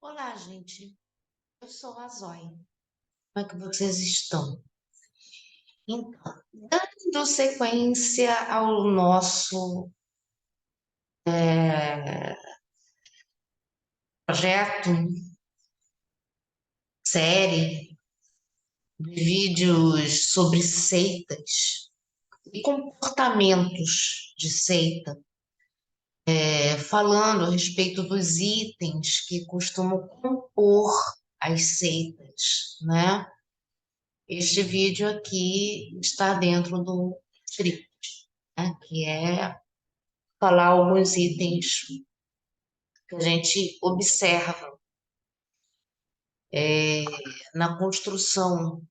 Olá, gente. Eu sou a Zóia. Como é que vocês estão? Então, dando sequência ao nosso projeto, série de vídeos sobre seitas e comportamentos de seita, falando a respeito dos itens que costumam compor as seitas, né? Este vídeo aqui está dentro do script, né? Que é falar alguns itens que a gente observa é, na construção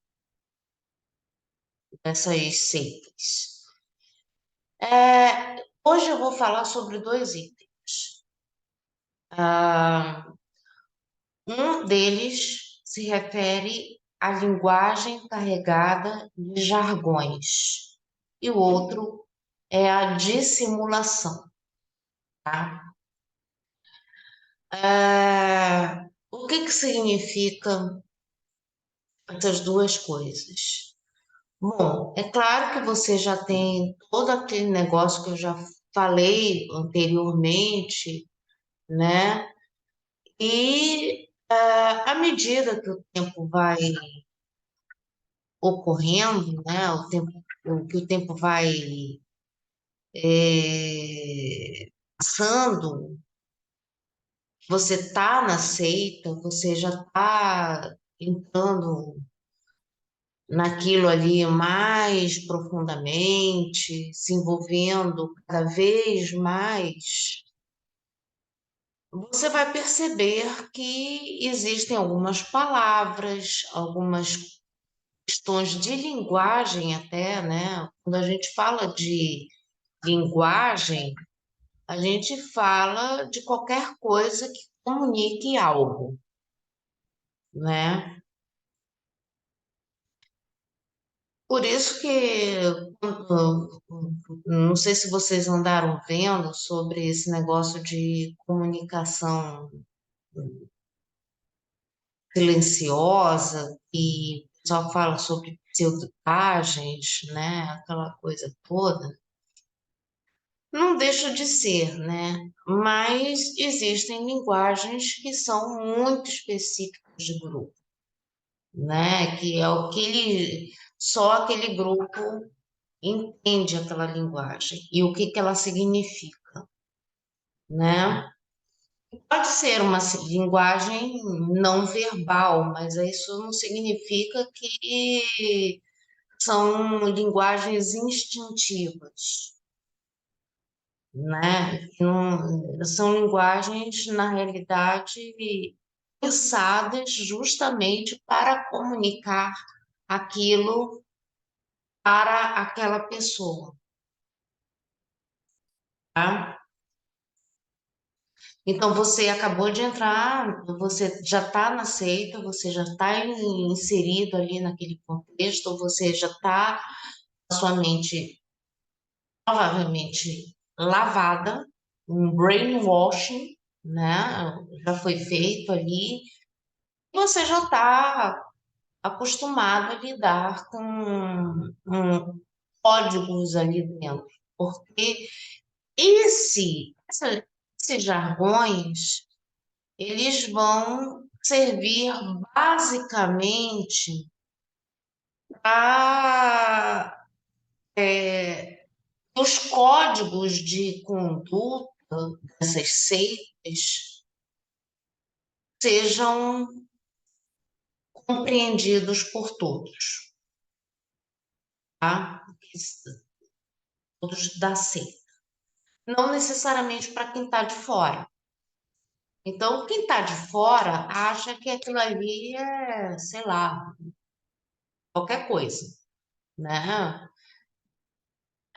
dessas seitas. Hoje eu vou falar sobre dois itens. Ah, um deles se refere à linguagem carregada de jargões e o outro é a dissimulação, tá? O que que significa essas duas coisas? Bom, é claro que você já tem todo aquele negócio que eu já falei anteriormente, né? E à medida que o tempo vai ocorrendo, né? Que o tempo vai passando, você está na seita, você já está entrando naquilo ali mais profundamente, se envolvendo cada vez mais, você vai perceber que existem algumas palavras, algumas questões de linguagem até, né? Quando a gente fala de linguagem, a gente fala de qualquer coisa que comunique algo, né? Por isso que, não sei se vocês andaram vendo sobre esse negócio de comunicação silenciosa, e o pessoal fala sobre pseudotagens, né? Aquela coisa toda. Não deixa de ser, né? Mas existem linguagens que são muito específicas de grupo, né? Que é o que só aquele grupo entende aquela linguagem e o que que ela significa, né? Pode ser uma linguagem não verbal, mas isso não significa que são linguagens instintivas, né? São linguagens, na realidade, pensadas justamente para comunicar aquilo para aquela pessoa, tá? Então, você acabou de entrar, você já está na seita, você já está inserido ali naquele contexto, você já está, sua mente provavelmente lavada, um brainwashing, né? Já foi feito ali, e você já está acostumado a lidar com códigos ali dentro, porque esses jargões eles vão servir basicamente para os códigos de conduta dessas seitas sejam compreendidos por todos, tá? Todos da seita. Não necessariamente para quem está de fora. Então, quem está de fora acha que aquilo ali é, sei lá, qualquer coisa, né?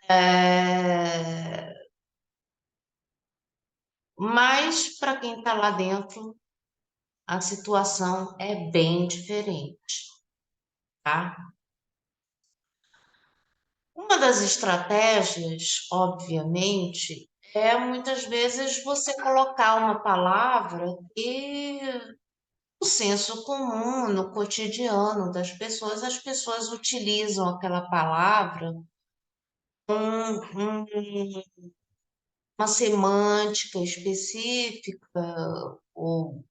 É, mas para quem está lá dentro, a situação é bem diferente, tá? Uma das estratégias, obviamente, é muitas vezes você colocar uma palavra que no senso comum, no cotidiano das pessoas, as pessoas utilizam aquela palavra com uma semântica específica, ou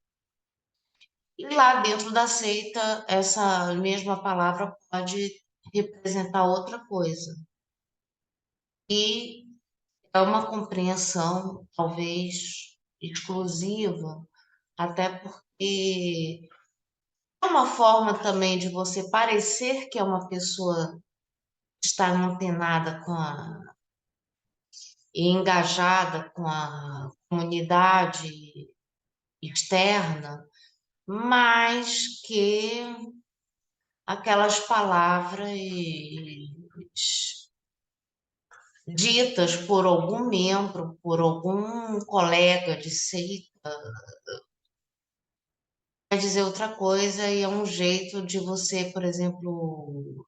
e lá dentro da seita, essa mesma palavra pode representar outra coisa. E é uma compreensão, talvez, exclusiva, até porque é uma forma também de você parecer que é uma pessoa que está antenada com e engajada com a comunidade externa, mas que aquelas palavras ditas por algum membro, por algum colega de seita, quer dizer outra coisa e é um jeito de você, por exemplo,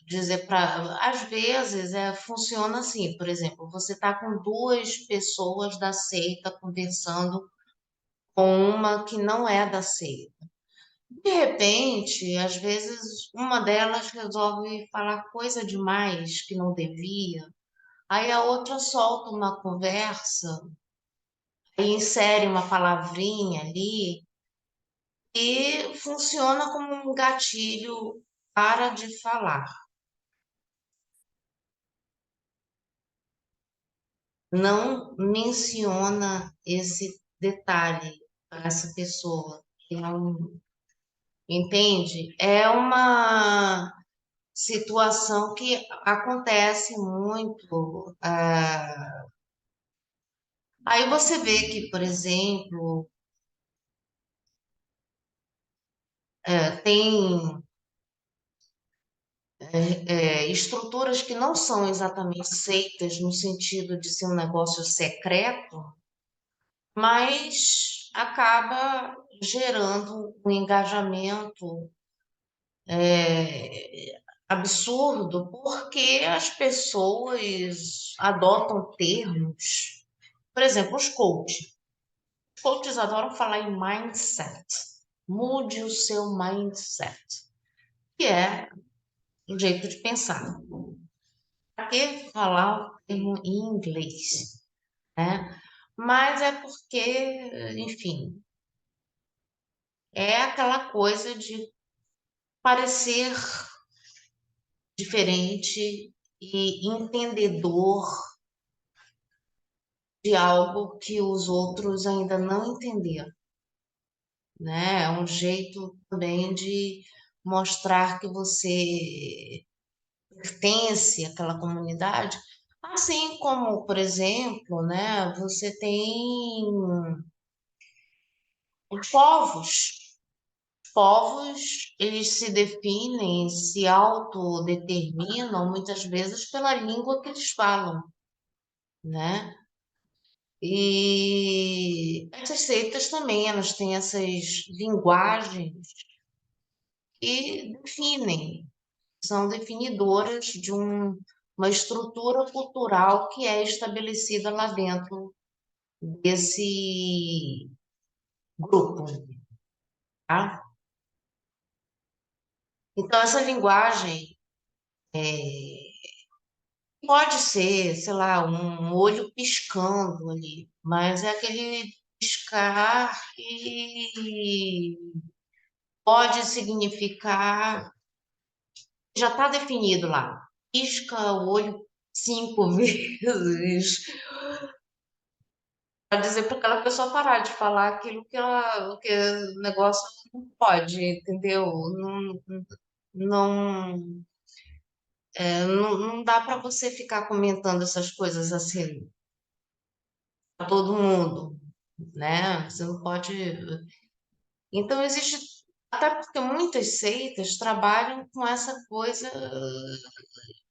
dizer para. Às vezes funciona assim, por exemplo, você está com duas pessoas da seita conversando com uma que não é da seita. De repente, às vezes, uma delas resolve falar coisa demais que não devia, aí a outra solta uma conversa e insere uma palavrinha ali e funciona como um gatilho para de falar. Não menciona esse detalhe para essa pessoa. Que não, entende? É uma situação que acontece muito. Aí você vê que, por exemplo, tem estruturas que não são exatamente seitas no sentido de ser um negócio secreto, mas acaba gerando um engajamento absurdo, porque as pessoas adotam termos. Por exemplo, os coaches. Os coaches adoram falar em mindset. Mude o seu mindset, que é um jeito de pensar. Para que falar o termo em inglês, né? Mas é porque, enfim, é aquela coisa de parecer diferente e entendedor de algo que os outros ainda não entenderam, né? É um jeito também de mostrar que você pertence àquela comunidade, assim como, por exemplo, né, você tem os povos. Os povos, eles se definem, se autodeterminam muitas vezes pela língua que eles falam, né? E essas seitas também, elas têm essas linguagens que definem, são definidoras de uma estrutura cultural que é estabelecida lá dentro desse grupo, tá? Então, essa linguagem pode ser, sei lá, um olho piscando ali, mas é aquele piscar que pode significar, já está definido lá. Pisca o olho 5 vezes para dizer para aquela pessoa parar de falar aquilo que o negócio não pode, entendeu? Não, não dá para você ficar comentando essas coisas assim a todo mundo, né? Você não pode. Então existe, até porque muitas seitas trabalham com essa coisa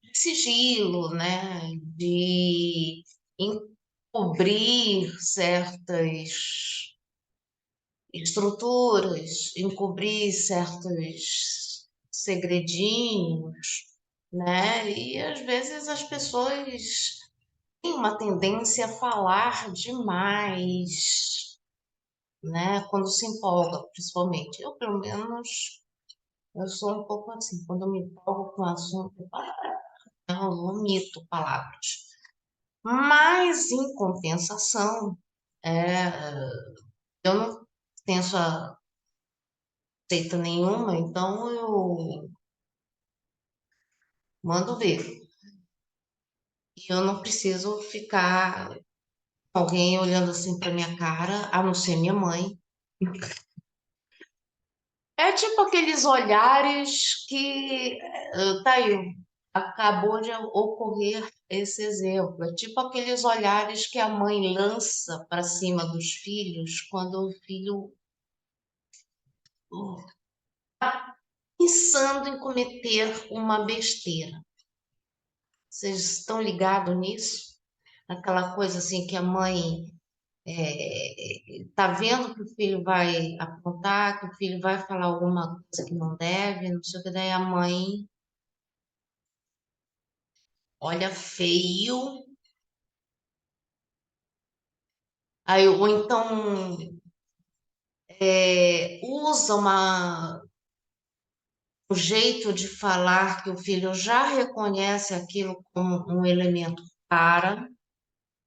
de sigilo, né? De encobrir certas estruturas, encobrir certos segredinhos, né? E às vezes as pessoas têm uma tendência a falar demais, né? Quando se empolga, principalmente. Eu, pelo menos, eu sou um pouco assim. Quando eu me empolgo com o assunto, eu vomito palavras. Mas, em compensação, é, eu não tenho essa seita nenhuma, então eu mando ver. E eu não preciso ficar com alguém olhando assim para minha cara, a não ser minha mãe. É tipo aqueles olhares que, tá aí, acabou de ocorrer esse exemplo. É tipo aqueles olhares que a mãe lança para cima dos filhos quando o filho pensando em cometer uma besteira. Vocês estão ligados nisso? Aquela coisa assim que a mãe tá vendo que o filho vai apontar, que o filho vai falar alguma coisa que não deve, não sei o que, daí a mãe olha feio, aí, ou então usa um jeito de falar que o filho já reconhece aquilo como um elemento para,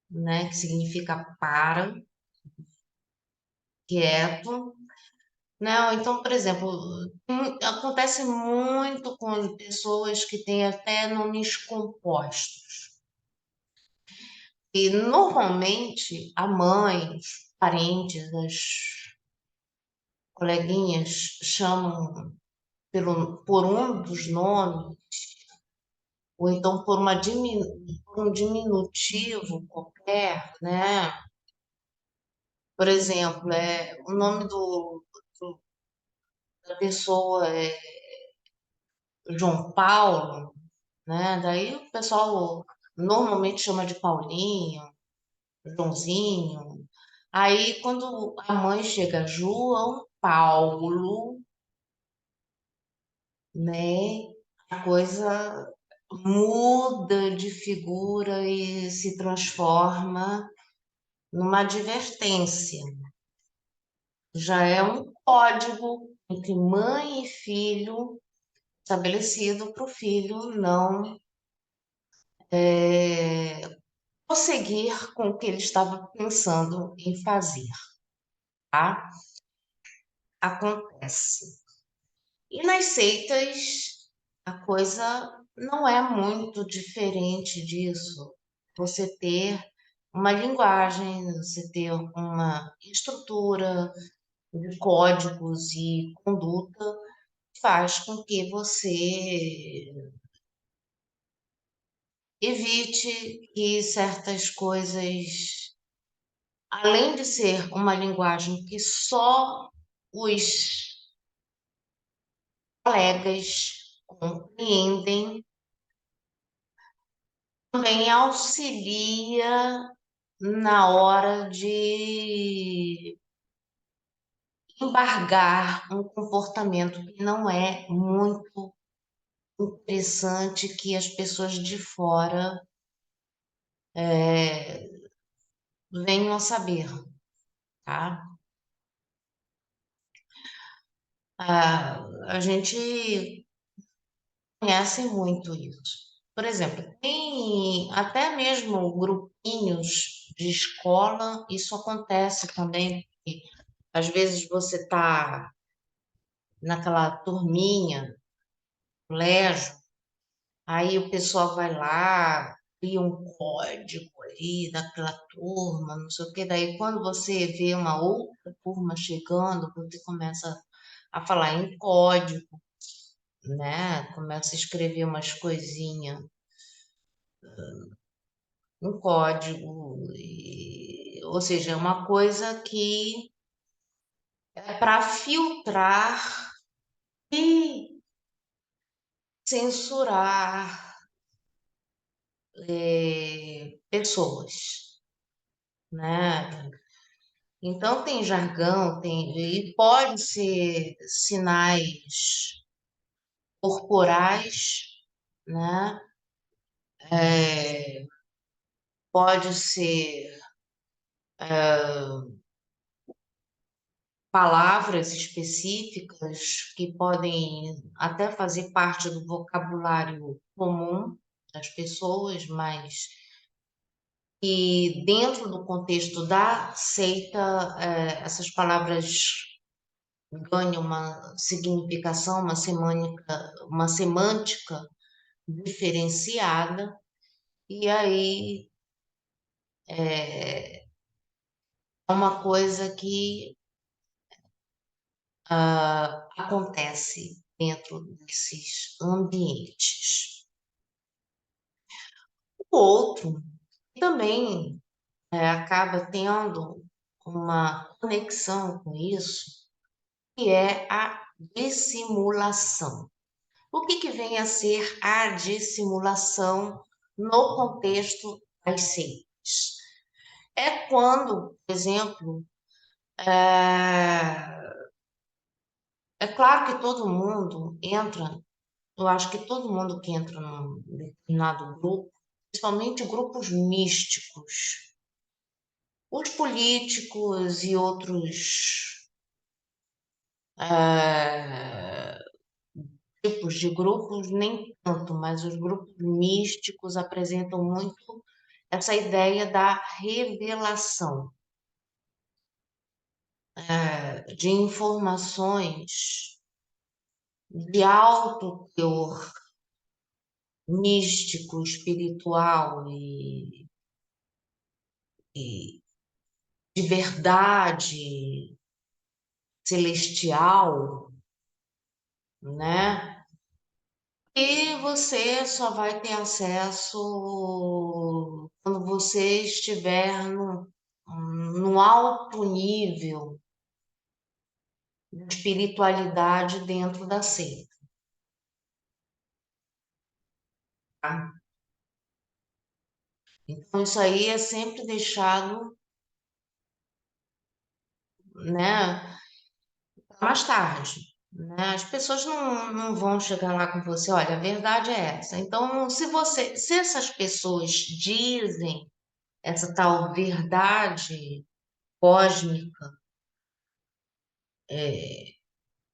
né, que significa para, quieto. Não, então, por exemplo, acontece muito com pessoas que têm até nomes compostos. E normalmente a mãe, os parentes, as coleguinhas chamam por um dos nomes, ou então por um diminutivo qualquer, né? Por exemplo, o nome da pessoa é João Paulo, né? Daí o pessoal normalmente chama de Paulinho, Joãozinho. Aí quando a mãe chega, João Paulo, né? A coisa muda de figura e se transforma numa advertência. Já é um código entre mãe e filho estabelecido para o filho não prosseguir com o que ele estava pensando em fazer, tá? Acontece. E nas seitas, a coisa não é muito diferente disso. Você ter uma linguagem, você ter uma estrutura de códigos e conduta faz com que você evite que certas coisas, além de ser uma linguagem que só os colegas compreendem, também auxilia na hora de embargar um comportamento que não é muito interessante que as pessoas de fora venham a saber, tá? A gente conhece muito isso. Por exemplo, tem até mesmo grupinhos de escola, isso acontece também, porque às vezes você está naquela turminha, colégio, aí o pessoal vai lá, cria um código ali daquela turma, não sei o quê. Daí, quando você vê uma outra turma chegando, você começa a falar em código, né? Começa a escrever umas coisinhas, um código, ou seja, é uma coisa que é para filtrar e censurar pessoas, né? Então tem jargão, e pode ser sinais corporais, né? É, pode ser palavras específicas que podem até fazer parte do vocabulário comum das pessoas, mas que dentro do contexto da seita, essas palavras ganham uma significação, uma semântica diferenciada, e aí é uma coisa que acontece dentro desses ambientes. O outro que também acaba tendo uma conexão com isso, que é a dissimulação. O que vem a ser a dissimulação no contexto das seitas? É quando, por exemplo, é claro que todo mundo entra, eu acho que todo mundo que entra num determinado grupo, principalmente grupos místicos, os políticos e outros eh, tipos de grupos, nem tanto, mas os grupos místicos apresentam muito essa ideia da revelação de informações de alto teor místico, espiritual e de verdade celestial, né? E você só vai ter acesso quando você estiver no alto nível de espiritualidade dentro da seita, tá? Então, isso aí é sempre deixado, né, pra mais tarde, né? As pessoas não vão chegar lá com você, olha, a verdade é essa. Então, se essas pessoas dizem essa tal verdade cósmica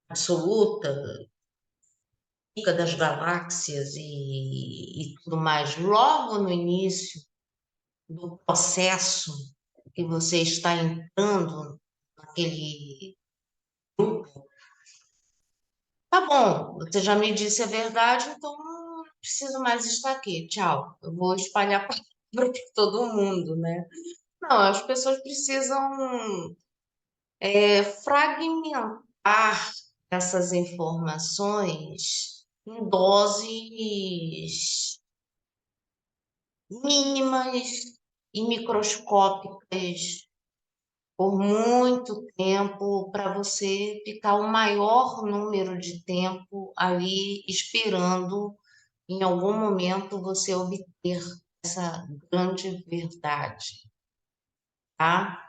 absoluta, pica das galáxias e tudo mais, logo no início do processo que você está entrando naquele grupo, tá bom, você já me disse a verdade, então não preciso mais estar aqui. Tchau. Eu vou espalhar para todo mundo, né? Não, as pessoas precisam fragmentar essas informações em doses mínimas e microscópicas por muito tempo para você ficar o maior número de tempo ali esperando em algum momento você obter essa grande verdade, tá?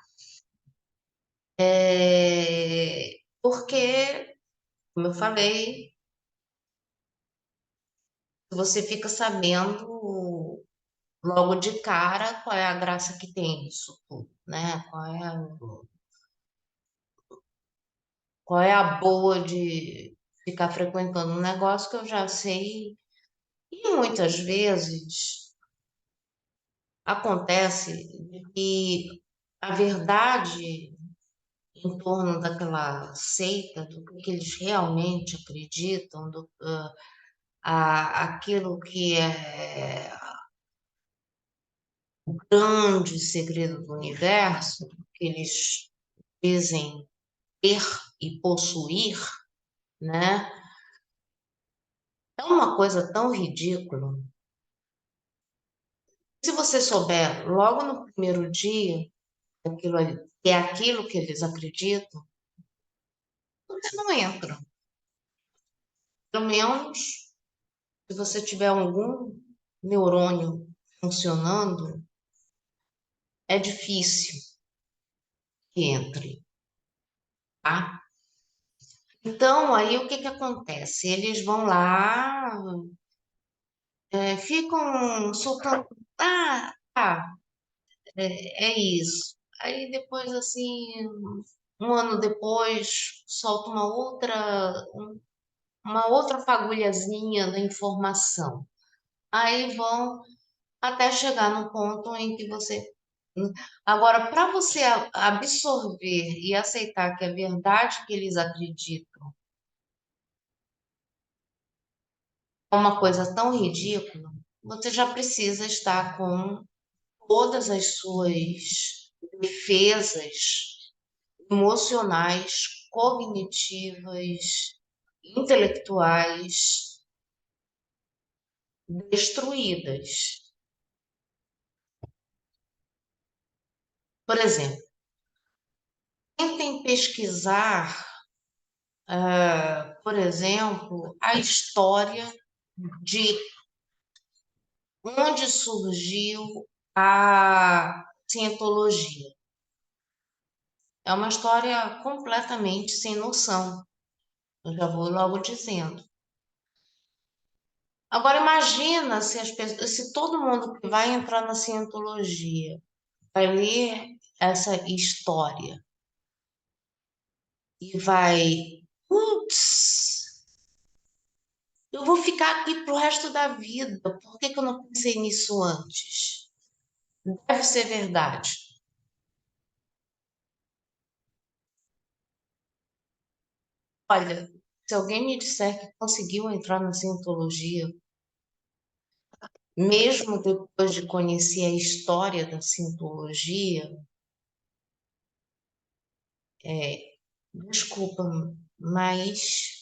Porque, como eu falei, você fica sabendo logo de cara qual é a graça que tem isso tudo, né? Qual é a boa de ficar frequentando um negócio que eu já sei. E muitas vezes acontece de que a verdade em torno daquela seita, do que eles realmente acreditam, aquilo que é o grande segredo do universo, que eles dizem ter e possuir, né? É uma coisa tão ridícula. Se você souber logo no primeiro dia aquilo ali, que é aquilo que eles acreditam, você não entra. Pelo menos se você tiver algum neurônio funcionando, é difícil que entre, tá? Então, aí o que que acontece? Eles vão lá, ficam soltando, tá, é isso. Aí depois, assim, um ano depois solta uma outra fagulhazinha da informação. Aí vão até chegar no ponto em que você. Agora, para você absorver e aceitar que é verdade que eles acreditam é uma coisa tão ridícula, você já precisa estar com todas as suas defesas emocionais, cognitivas, intelectuais destruídas. Por exemplo, tentem pesquisar, por exemplo, a história de onde surgiu a cientologia. É uma história completamente sem noção. Eu já vou logo dizendo. Agora imagina se se todo mundo que vai entrar na cientologia vai ler essa história e vai, putz, eu vou ficar aqui pro resto da vida. Por que que eu não pensei nisso antes? Deve ser verdade. Olha, se alguém me disser que conseguiu entrar na cientologia, mesmo depois de conhecer a história da cientologia, desculpa, mas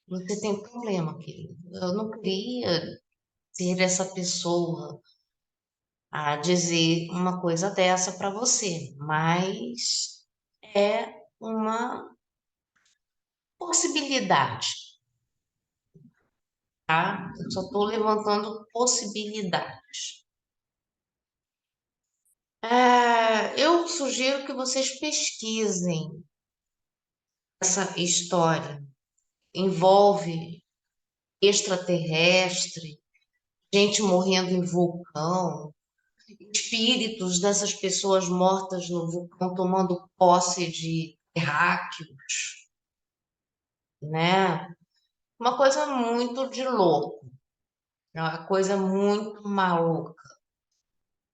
você tem um problema, querido. Eu não queria ser essa pessoa a dizer uma coisa dessa para você, mas é uma possibilidade, tá? Eu só estou levantando possibilidades. Eu sugiro que vocês pesquisem essa história. Envolve extraterrestre, gente morrendo em vulcão, espíritos dessas pessoas mortas no vulcão tomando posse de terráqueos, né? Uma coisa muito de louco, é uma coisa muito maluca.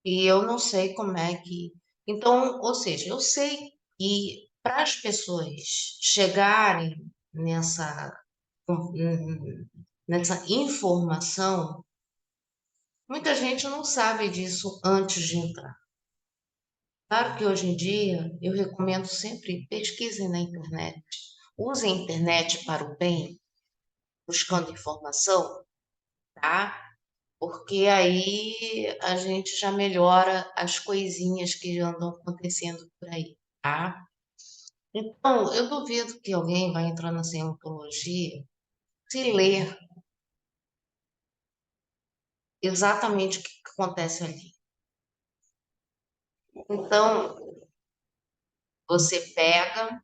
E eu não sei como é que. Então, ou seja, eu sei que para as pessoas chegarem nessa, nessa informação, muita gente não sabe disso antes de entrar. Claro que hoje em dia eu recomendo sempre pesquisem na internet. Usem a internet para o bem, buscando informação, tá? Porque aí a gente já melhora as coisinhas que andam acontecendo por aí, tá? Então, eu duvido que alguém vai entrar na cientologia se ler exatamente o que acontece ali. Então, você pega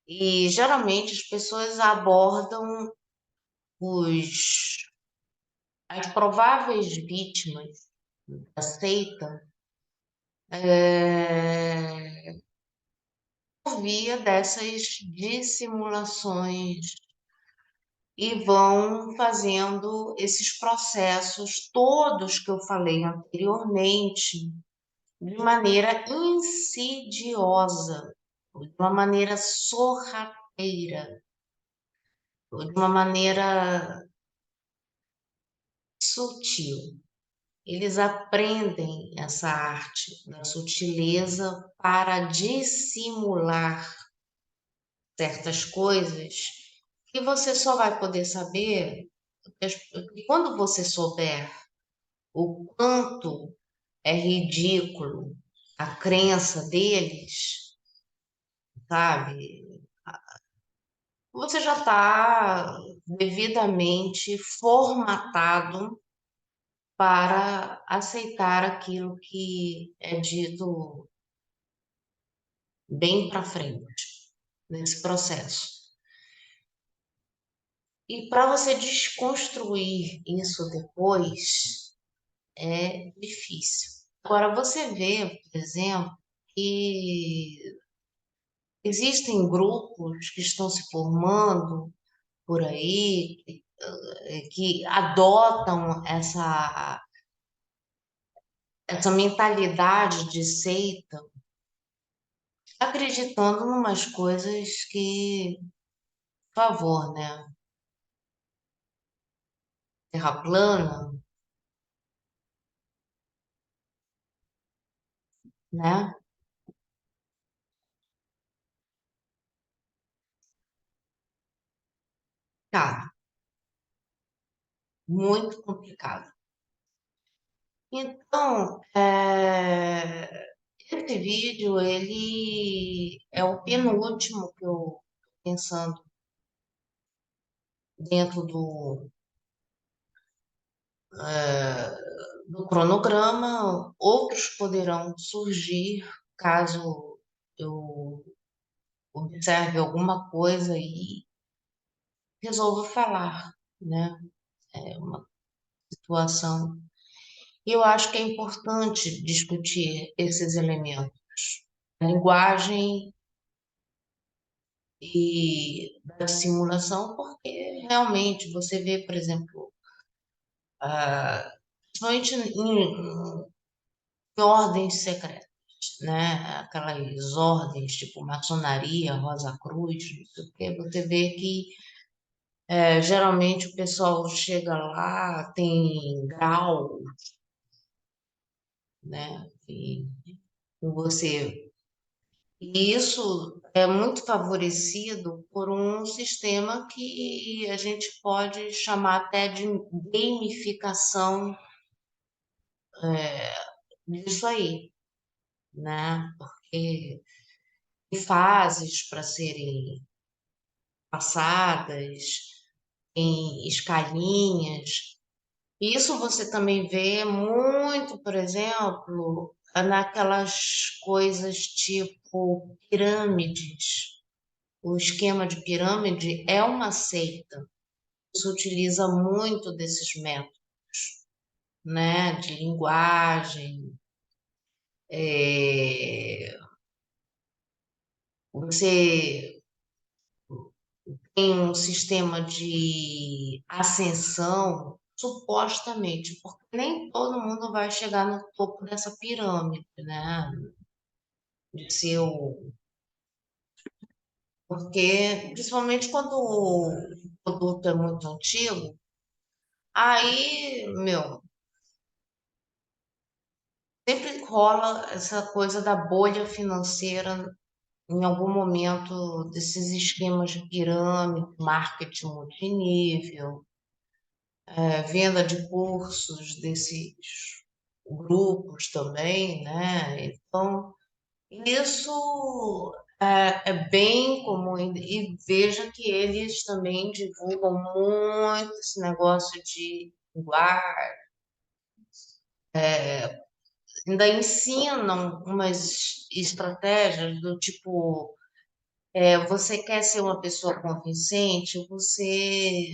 e geralmente as pessoas abordam os, as prováveis vítimas da seita por via dessas dissimulações e vão fazendo esses processos todos que eu falei anteriormente de maneira insidiosa, de uma maneira sorrateira, de uma maneira sutil. Eles aprendem essa arte da sutileza para dissimular certas coisas que você só vai poder saber quando você souber o quanto é ridículo a crença deles, sabe? Você já está devidamente formatado para aceitar aquilo que é dito bem para frente nesse processo. E para você desconstruir isso depois é difícil. Agora você vê, por exemplo, que existem grupos que estão se formando por aí, que adotam essa mentalidade de seita, acreditando em umas coisas que, por favor, né? Terra plana, né? Cara, muito complicado. Então, esse vídeo, ele é o penúltimo que eu tô pensando dentro do cronograma. Outros poderão surgir caso eu observe alguma coisa e resolva falar, né? É uma situação. E eu acho que é importante discutir esses elementos. A linguagem e da simulação, porque realmente você vê, por exemplo, principalmente em ordens secretas, né? Aquelas ordens tipo maçonaria, Rosa Cruz, não sei o quê, você vê que geralmente o pessoal chega lá, tem grau, né? E você. E isso é muito favorecido por um sistema que a gente pode chamar até de gamificação disso aí, né? Porque tem fases para serem passadas, tem escalinhas. Isso você também vê muito, por exemplo, naquelas coisas tipo pirâmides. O esquema de pirâmide é uma seita. Se utiliza muito desses métodos, né, de linguagem. É, você tem um sistema de ascensão, supostamente, porque nem todo mundo vai chegar no topo dessa pirâmide, né? De ser o... Porque, principalmente quando o produto é muito antigo, aí, meu, sempre rola essa coisa da bolha financeira em algum momento desses esquemas de pirâmide, marketing multinível, venda de cursos desses grupos também, né? Então, isso é bem comum e veja que eles também divulgam muito esse negócio de guarda, ainda ensinam umas estratégias do tipo você quer ser uma pessoa convincente, você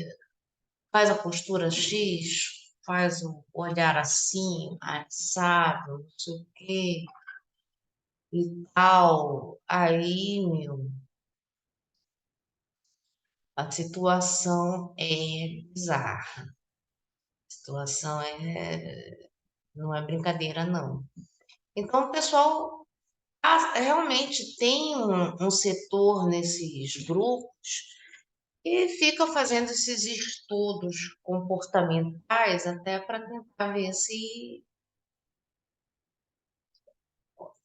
faz a postura X, faz o olhar assim, assado, não sei o quê e tal. Aí, meu, a situação é bizarra. A situação não é brincadeira, não. Então, o pessoal realmente tem um setor nesses grupos e fica fazendo esses estudos comportamentais até para tentar ver se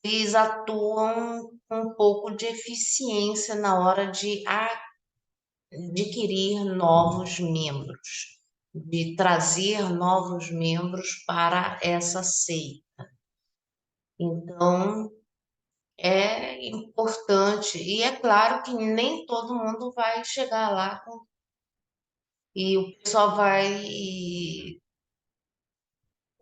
eles atuam com um pouco de eficiência na hora de adquirir novos membros, de trazer novos membros para essa seita. Então, é importante, e é claro que nem todo mundo vai chegar lá e o pessoal vai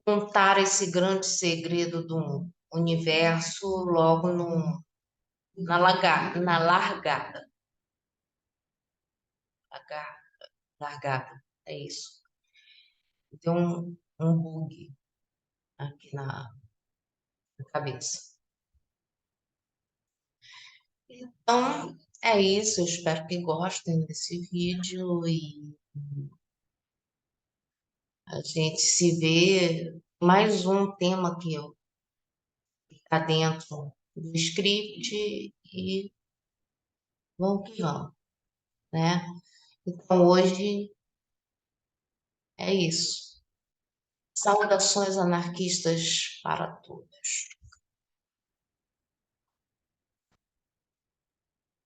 contar esse grande segredo do universo logo no, na largada. Larga- Largada, é isso. Tem um bug aqui na cabeça. Então, é isso. Eu espero que gostem desse vídeo e a gente se vê. Mais um tema que eu está dentro do script e vamos que vamos, né? Então, hoje é isso. Saudações anarquistas para todos.